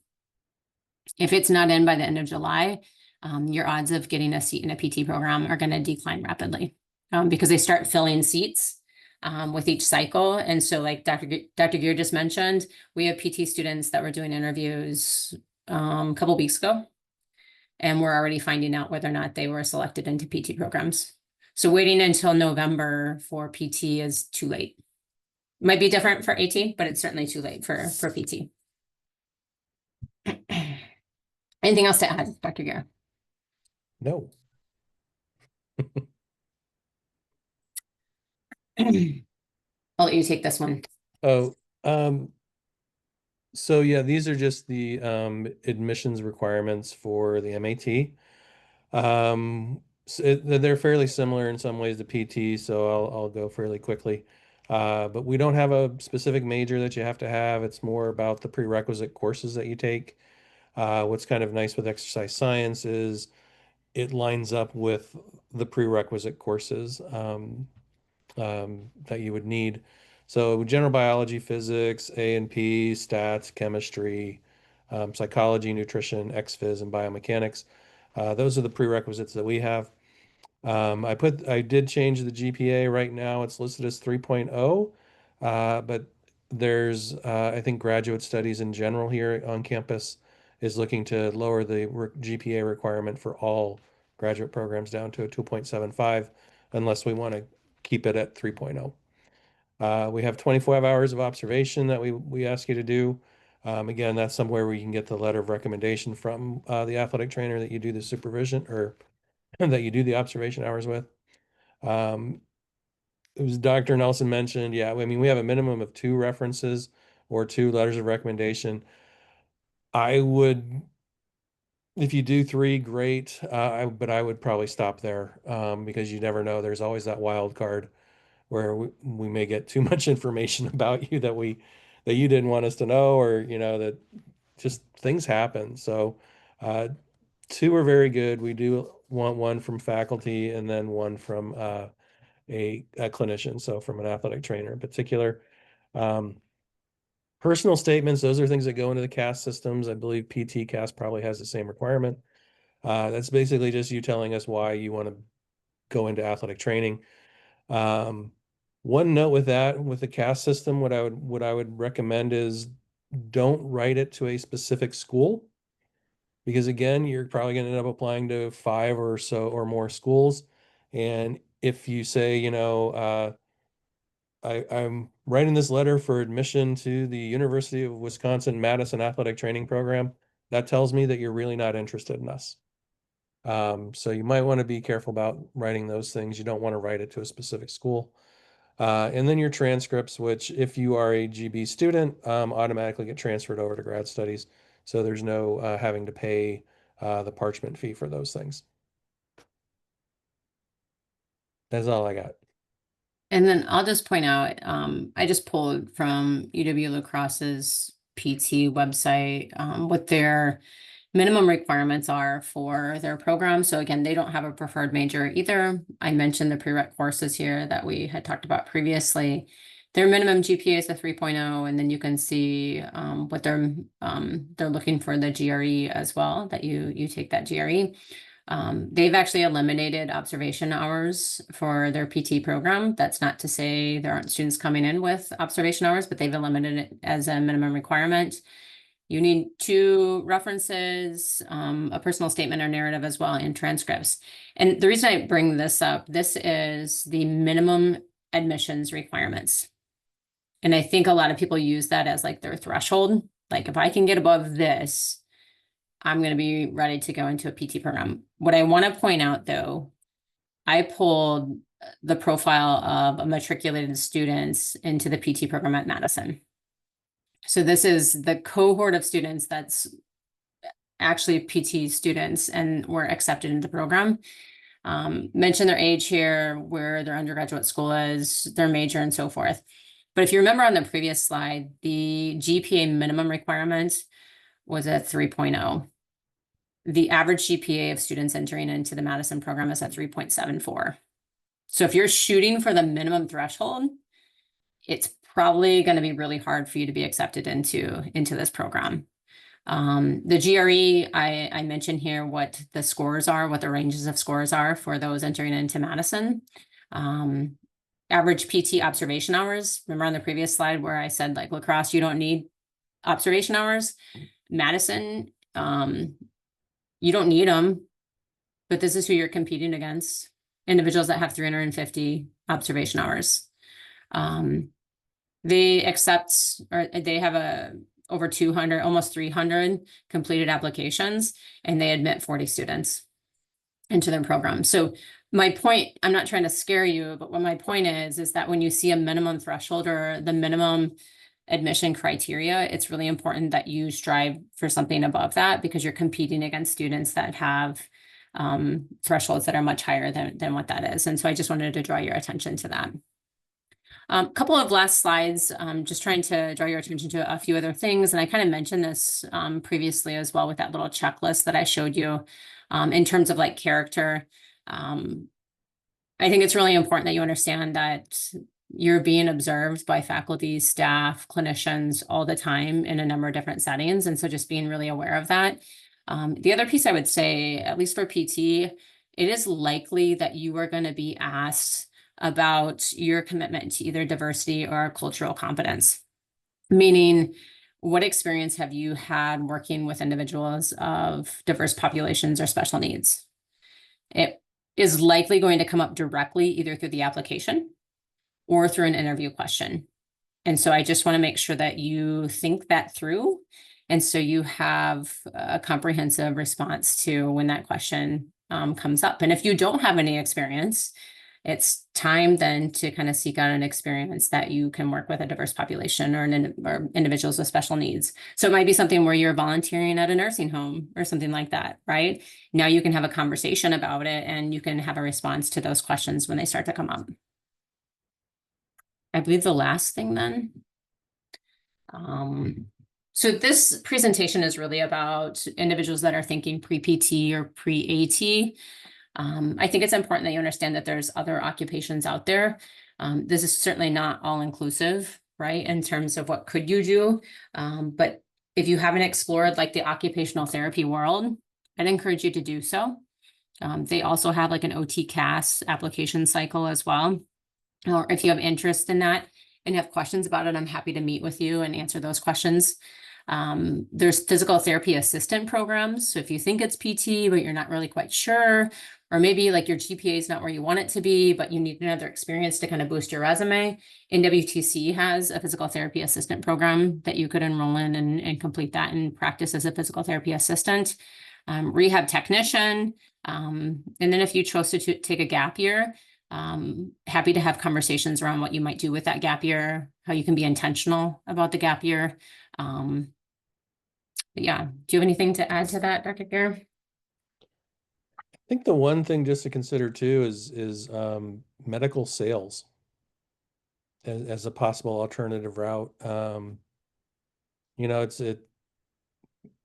A: If it's not in by the end of July, your odds of getting a seat in a PT program are going to decline rapidly because they start filling seats with each cycle. And so like Dr. Gear just mentioned, we have PT students that were doing interviews a couple weeks ago. And we're already finding out whether or not they were selected into PT programs. So waiting until November for PT is too late. Might be different for AT, but it's certainly too late for PT. Anything else to add, Dr. Gear?
B: No.
A: I'll let you take this one.
B: Oh, so yeah, these are just the admissions requirements for the MAT. So they're fairly similar in some ways to PT, so I'll go fairly quickly. But we don't have a specific major that you have to have. It's more about the prerequisite courses that you take. What's kind of nice with exercise science is it lines up with the prerequisite courses that you would need. So general biology, physics, A&P, stats, chemistry, psychology, nutrition, exphys, and biomechanics. Those are the prerequisites that we have. I did change the GPA. Right now it's listed as 3.0, but there's, I think graduate studies in general here on campus is looking to lower the GPA requirement for all graduate programs down to a 2.75, unless we want to keep it at 3.0. We have 25 hours of observation that we ask you to do. Again, that's somewhere where you can get the letter of recommendation from the athletic trainer that you do the supervision or that you do the observation hours with. It was Dr. Nelson mentioned, yeah, I mean, we have a minimum of 2 references or 2 letters of recommendation. I would, if you do 3, great, but I would probably stop there because you never know. There's always that wild card where we may get too much information about you that you didn't want us to know, or that just things happen. So 2 are very good. We do want 1 from faculty and then 1 from a clinician, so from an athletic trainer in particular. Personal statements, those are things that go into the CAS systems. I believe PT CAS probably has the same requirement. That's basically just you telling us why you want to go into athletic training. One note with that, with the CAS system, what I would recommend is don't write it to a specific school, because again, you're probably going to end up applying to 5 or so or more schools. And if you say, I'm writing this letter for admission to the University of Wisconsin-Madison Athletic Training Program, that tells me that you're really not interested in us. So you might want to be careful about writing those things. You don't want to write it to a specific school. And then your transcripts, which if you are a GB student, automatically get transferred over to grad studies. So there's no having to pay the parchment fee for those things. That's all I got.
A: And then I'll just point out, I just pulled from UW-La Crosse's PT website, what their minimum requirements are for their program. So again, they don't have a preferred major either. I mentioned the prereq courses here that we had talked about previously. Their minimum GPA is a 3.0, and then you can see what they're looking for the GRE as well, that you take that GRE. They've actually eliminated observation hours for their PT program. That's not to say there aren't students coming in with observation hours, but they've eliminated it as a minimum requirement. You need 2 references, a personal statement or narrative as well, and transcripts. And the reason I bring this up, this is the minimum admissions requirements. And I think a lot of people use that as like their threshold. Like if I can get above this, I'm going to be ready to go into a PT program. What I want to point out though, I pulled the profile of matriculated students into the PT program at Madison. So this is the cohort of students that's actually PT students and were accepted into the program. Mention their age here, where their undergraduate school is, their major, and so forth. But if you remember on the previous slide, the GPA minimum requirement was a 3.0. The average GPA of students entering into the Madison program is at 3.74. So if you're shooting for the minimum threshold, it's probably going to be really hard for you to be accepted into this program. The GRE, I mentioned here what the scores are, what the ranges of scores are for those entering into Madison. average PT observation hours. Remember on the previous slide where I said like lacrosse, you don't need observation hours. Madison, you don't need them, but this is who you're competing against. Individuals that have 350 observation hours. They accept, or they have over 200, almost 300 completed applications, and they admit 40 students into their program. So my point, I'm not trying to scare you, but what my point is that when you see a minimum threshold or the minimum admission criteria, it's really important that you strive for something above that, because you're competing against students that have thresholds that are much higher than what that is. And so I just wanted to draw your attention to that. Couple of last slides, just trying to draw your attention to a few other things. And I kind of mentioned this previously as well with that little checklist that I showed you in terms of like character. I think it's really important that you understand that you're being observed by faculty, staff, clinicians all the time in a number of different settings. And so just being really aware of that. The other piece I would say, at least for PT, it is likely that you are going to be asked about your commitment to either diversity or cultural competence. Meaning, what experience have you had working with individuals of diverse populations or special needs? It is likely going to come up directly either through the application or through an interview question. And so I just want to make sure that you think that through. And so you have a comprehensive response to when that question comes up. And if you don't have any experience, it's time then to kind of seek out an experience that you can work with a diverse population or individuals with special needs. So it might be something where you're volunteering at a nursing home or something like that, right? Now you can have a conversation about it and you can have a response to those questions when they start to come up. I believe the last thing then. So this presentation is really about individuals that are thinking pre-PT or pre-AT. I think it's important that you understand that there's other occupations out there. This is certainly not all inclusive, right? In terms of what could you do. But if you haven't explored like the occupational therapy world, I'd encourage you to do so. They also have like an OT-CAS application cycle as well. Or if you have interest in that and have questions about it, I'm happy to meet with you and answer those questions. There's physical therapy assistant programs. So if you think it's PT, but you're not really quite sure, or maybe like your GPA is not where you want it to be, but you need another experience to kind of boost your resume, NWTC has a physical therapy assistant program that you could enroll in and complete that and practice as a physical therapy assistant. Rehab technician. And then if you chose to take a gap year, happy to have conversations around what you might do with that gap year, how you can be intentional about the gap year. But yeah, do you have anything to add to that, Dr. Gare?
B: I think the one thing just to consider too is medical sales as a possible alternative route. You know,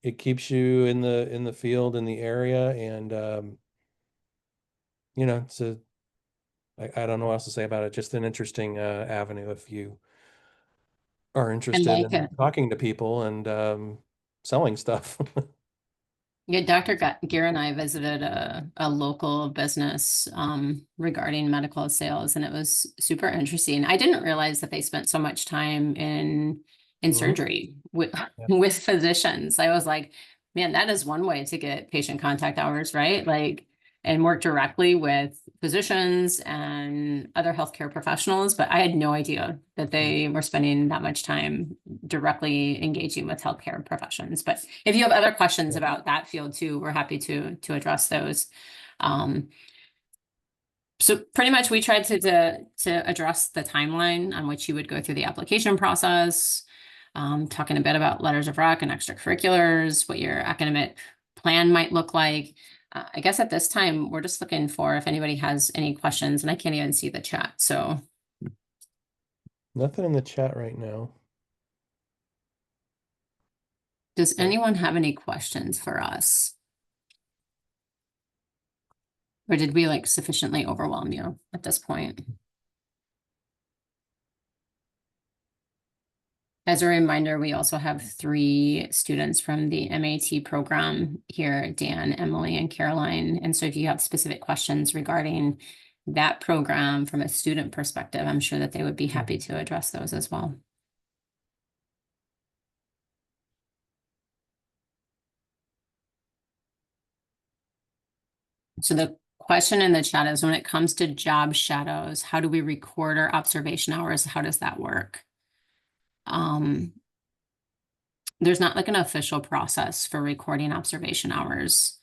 B: it keeps you in the field, in the area, and you know, I don't know what else to say about it. Just an interesting avenue if you are interested in talking to people and selling stuff.
A: Yeah, Dr. Gare and I visited a local business regarding medical sales, and it was super interesting. I didn't realize that they spent so much time in surgery with physicians. I was like, man, that is one way to get patient contact hours, right? Like, and work directly with physicians and other healthcare professionals. But I had no idea that they were spending that much time directly engaging with healthcare professions. But if you have other questions about that field too, we're happy to address those. So pretty much we tried to address the timeline on which you would go through the application process, talking a bit about letters of rec and extracurriculars, what your academic plan might look like. I guess at this time, we're just looking for if anybody has any questions, and I can't even see the chat, so.
B: Nothing in the chat right now.
A: Does anyone have any questions for us? Or did we like sufficiently overwhelm you at this point? As a reminder, we also have 3 students from the MAT program here, Dan, Emily, and Caroline. And so if you have specific questions regarding that program from a student perspective, I'm sure that they would be happy to address those as well. So the question in the chat is, when it comes to job shadows, how do we record our observation hours? How does that work? There's not like an official process for recording observation hours.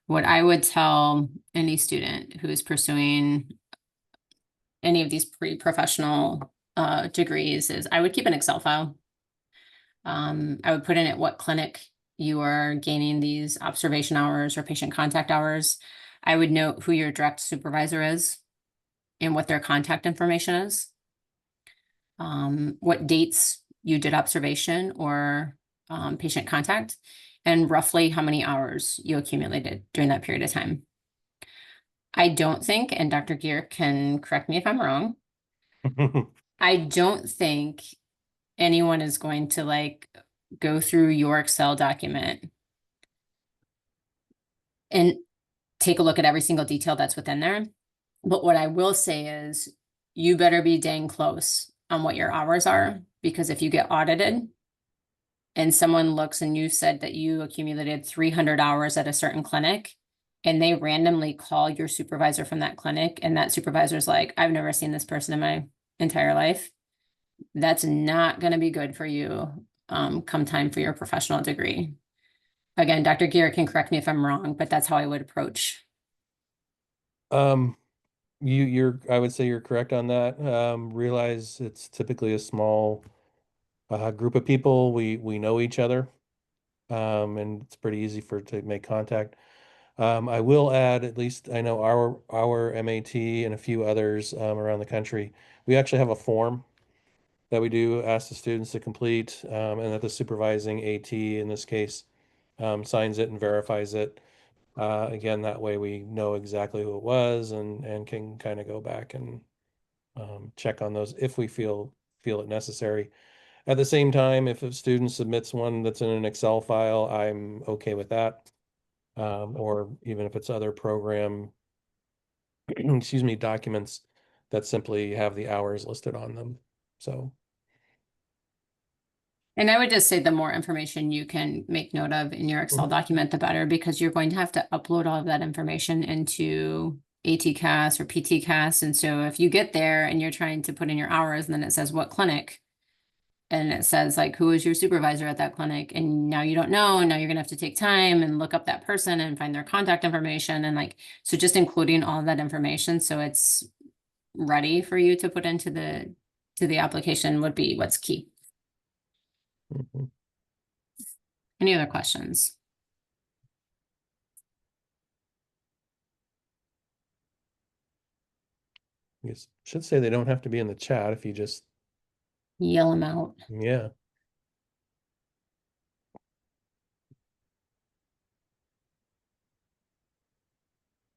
A: What I would tell any student who is pursuing any of these pre-professional degrees is I would keep an Excel file. I would put in at what clinic you are gaining these observation hours or patient contact hours. I would note who your direct supervisor is and what their contact information is. What dates you did observation or patient contact, and roughly how many hours you accumulated during that period of time. I don't think, and Dr. Gear can correct me if I'm wrong, I don't think anyone is going to like go through your Excel document and take a look at every single detail that's within there. But what I will say is you better be dang close on what your hours are, because if you get audited and someone looks and you said that you accumulated 300 hours at a certain clinic and they randomly call your supervisor from that clinic and that supervisor's like, I've never seen this person in my entire life, that's not going to be good for you come time for your professional degree. Again, Dr. Gear can correct me if I'm wrong, but that's how I would approach.
B: I would say you're correct on that. Realize it's typically a small group of people. We know each other, and it's pretty easy to make contact. I will add, at least I know our MAT and a few others around the country, we actually have a form that we do ask the students to complete, and that the supervising AT in this case signs it and verifies it. Again, that way we know exactly who it was and can kind of go back and check on those if we feel it necessary. At the same time, if a student submits one that's in an Excel file, I'm okay with that. Or even if it's other program, excuse me, documents that simply have the hours listed on them. So.
A: And I would just say the more information you can make note of in your Excel document, the better, because you're going to have to upload all of that information into ATCAS or PTCAS. And so if you get there and you're trying to put in your hours and then it says what clinic, and it says like, who is your supervisor at that clinic? And now you don't know, and now you're gonna have to take time and look up that person and find their contact information. And like, so just including all of that information so it's ready for you to put into the application would be what's key.
B: Mhm.
A: Any other questions?
B: You should say they don't have to be in the chat if you just,
A: Yell them out.
B: yeah.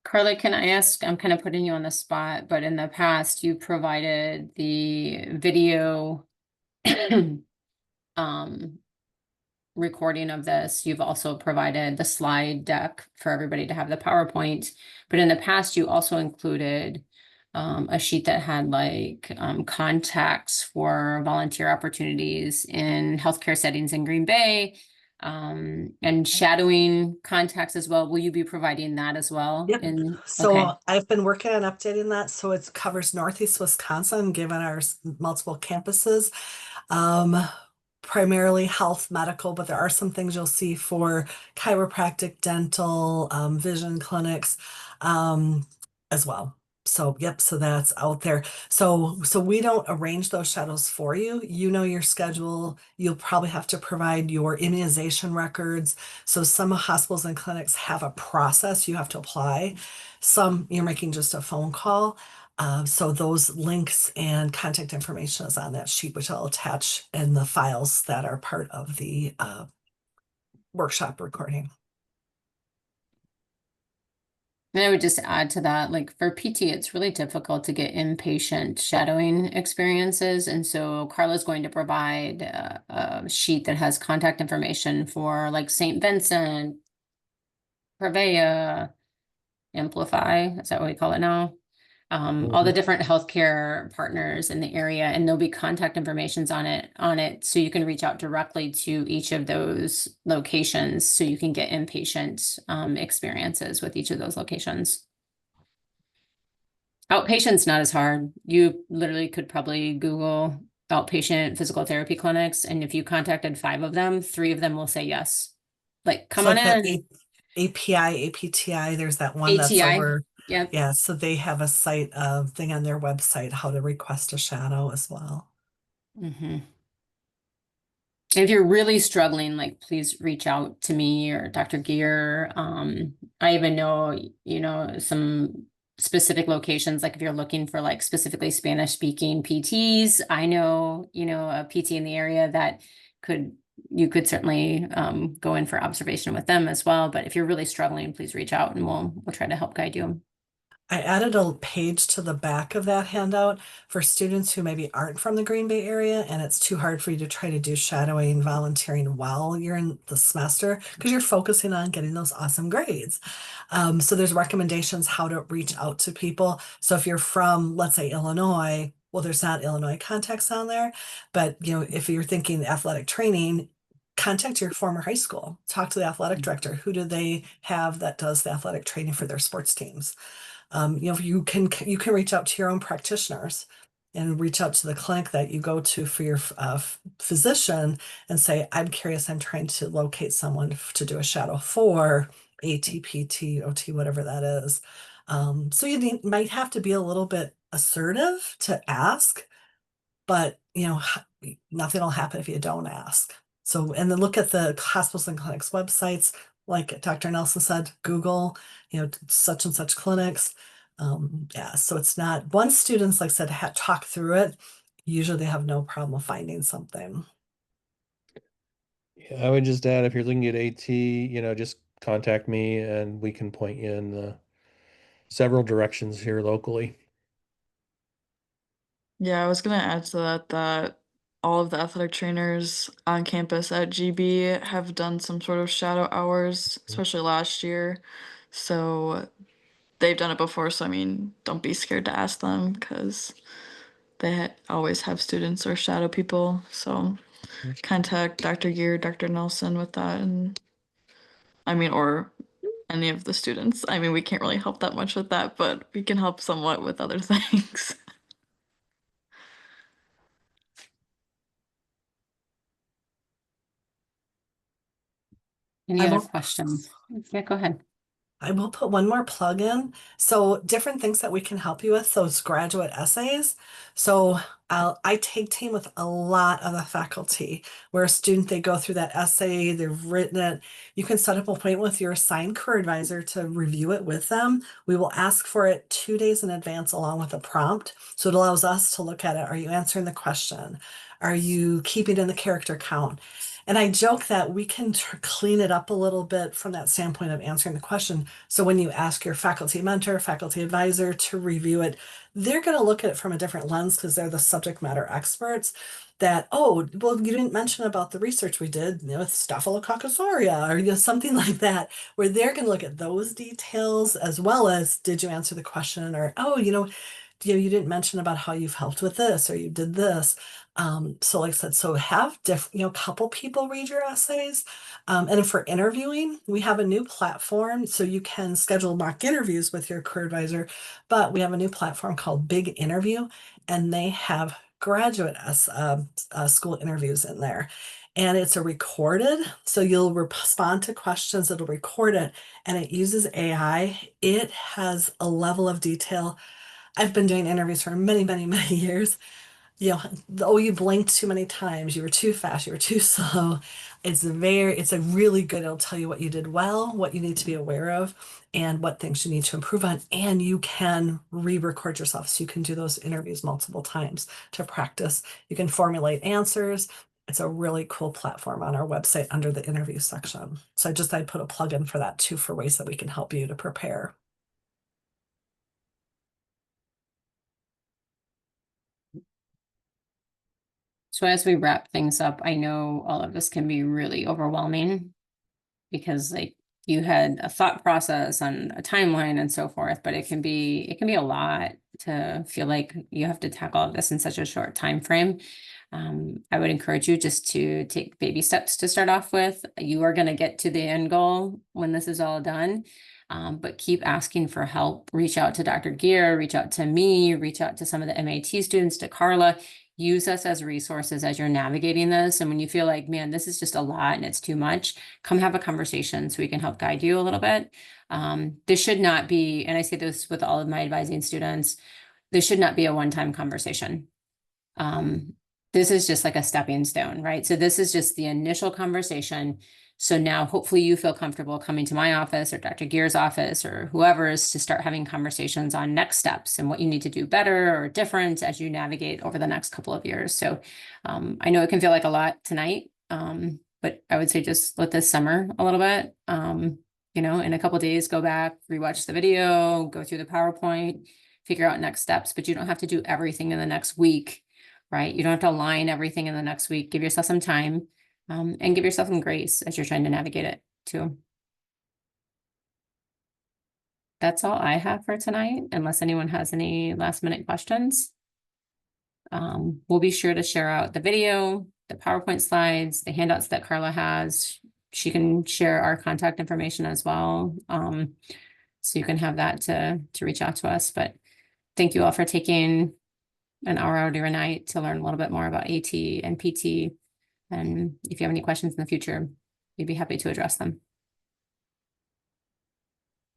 A: Carly, can I ask, I'm kind of putting you on the spot, but in the past you provided the video recording of this. You've also provided the slide deck for everybody to have the PowerPoint. But in the past, you also included a sheet that had like contacts for volunteer opportunities in healthcare settings in Green Bay, and shadowing contacts as well. Will you be providing that as well?
F: Yep.
A: Okay.
F: So I've been working on updating that so it covers Northeast Wisconsin, given our multiple campuses. Primarily health, medical, but there are some things you'll see for chiropractic, dental, vision clinics, as well. So, yep, so that's out there. So we don't arrange those shadows for you. You know your schedule. You'll probably have to provide your immunization records. So some hospitals and clinics have a process you have to apply. Some you're making just a phone call. So those links and contact information is on that sheet, which I'll attach in the files that are part of the workshop recording.
A: And I would just add to that, like for PT, it's really difficult to get inpatient shadowing experiences. And so Carla's going to provide a sheet that has contact information for like St. Vincent, Prevea, Amplify, is that what we call it now? all the different healthcare partners in the area, and there'll be contact informations on it, so you can reach out directly to each of those locations, so you can get inpatient experiences with each of those locations. Outpatient's not as hard. You literally could probably Google outpatient physical therapy clinics, and if you contacted 5 of them, 3 of them will say yes. Like, come
F: So
A: on
F: like that
A: in.
F: API, APTI, there's that one that's
A: ATI.
F: over.
A: Yep.
F: Yeah, so they have a site thing on their website how to request a shadow as well.
A: Mm-hmm. If you're really struggling, like, please reach out to me or Dr. Gear. I even know, some specific locations, like if you're looking for like specifically Spanish speaking PTs, I know, a PT in the area that you could certainly go in for observation with them as well. But if you're really struggling, please reach out and we'll try to help guide you.
F: I added a page to the back of that handout for students who maybe aren't from the Green Bay area and it's too hard for you to try to do shadowing volunteering while you're in the semester because you're focusing on getting those awesome grades. So there's recommendations how to reach out to people. So if you're from, let's say, Illinois, well, there's not Illinois contacts on there, but if you're thinking athletic training, contact your former high school, talk to the athletic director. Who do they have that does the athletic training for their sports teams? You can reach out to your own practitioners and reach out to the clinic that you go to for your physician and say, I'm curious, I'm trying to locate someone to do a shadow for ATPT, OT, whatever that is. So you might have to be a little bit assertive to ask, but nothing will happen if you don't ask. So, and then look at the hospitals and clinics websites, like Dr. Nelson said, Google, such and such clinics. Yeah, so it's not, once students, like I said, talk through it, usually they have no problem finding something.
B: Yeah, I would just add, if you're looking at AT, just contact me and we can point you in several directions here locally.
D: Yeah, I was gonna add to that all of the athletic trainers on campus at GB have done some sort of shadow hours, especially last year. So they've done it before, so I mean, don't be scared to ask them because they always have students or shadow people. So contact Dr. Gear, Dr. Nelson with that, and I mean, or any of the students. I mean, we can't really help that much with that, but we can help somewhat with other things.
A: Any
F: I
A: other
F: will
A: questions? Yeah, go ahead.
F: I will put one more plug in. So different things that we can help you with. Those graduate essays. So I tag team with a lot of the faculty where a student, they go through that essay, they've written it. You can set up an appointment with your assigned career advisor to review it with them. We will ask for it 2 days in advance along with a prompt. So it allows us to look at it. Are you answering the question? Are you keeping in the character count? And I joke that we can clean it up a little bit from that standpoint of answering the question. So when you ask your faculty mentor, faculty advisor to review it, they're going to look at it from a different lens because they're the subject matter experts. That, oh, well, you didn't mention about the research we did, with Staphylococcus aureus or something like that, where they're going to look at those details as well as, did you answer the question? Or, oh, you didn't mention about how you've helped with this or you did this. So like I said, so have couple people read your essays. And for interviewing, we have a new platform. So you can schedule mock interviews with your career advisor, but we have a new platform called Big Interview, and they have graduate school interviews in there. And it's a recorded, so you'll respond to questions, it'll record it, and it uses AI. It has a level of detail. I've been doing interviews for many, many, many years. You blinked too many times, you were too fast, you were too slow. It's a really good, it'll tell you what you did well, what you need to be aware of, and what things you need to improve on. And you can re-record yourself. So you can do those interviews multiple times to practice. You can formulate answers. It's a really cool platform on our website under the interview section. So I put a plug in for that too, for ways that we can help you to prepare.
A: So as we wrap things up, I know all of this can be really overwhelming because, like, you had a thought process and a timeline and so forth, but it can be a lot to feel like you have to tackle all of this in such a short time frame. I would encourage you just to take baby steps to start off with. You are going to get to the end goal when this is all done. But keep asking for help. Reach out to Dr. Gear, reach out to me, reach out to some of the MAT students, to Carla. Use us as resources as you're navigating this. And when you feel like, man, this is just a lot and it's too much, come have a conversation so we can help guide you a little bit. This should not be, and I say this with all of my advising students, this should not be a one-time conversation. This is just like a stepping stone, right? So this is just the initial conversation. So now hopefully you feel comfortable coming to my office or Dr. Gear's office or whoever's to start having conversations on next steps and what you need to do better or different as you navigate over the next couple of years. So I know it can feel like a lot tonight, but I would say just let this simmer a little bit. You know, in a couple of days, go back, rewatch the video, go through the PowerPoint, figure out next steps, but you don't have to do everything in the next week, right? You don't have to align everything in the next week. Give yourself some time. And give yourself some grace as you're trying to navigate it too. That's all I have for tonight, unless anyone has any last minute questions. We'll be sure to share out the video, the PowerPoint slides, the handouts that Carla has. She can share our contact information as well. So you can have that to reach out to us. But thank you all for taking an hour out of your night to learn a little bit more about AT and PT. And if you have any questions in the future, we'd be happy to address them.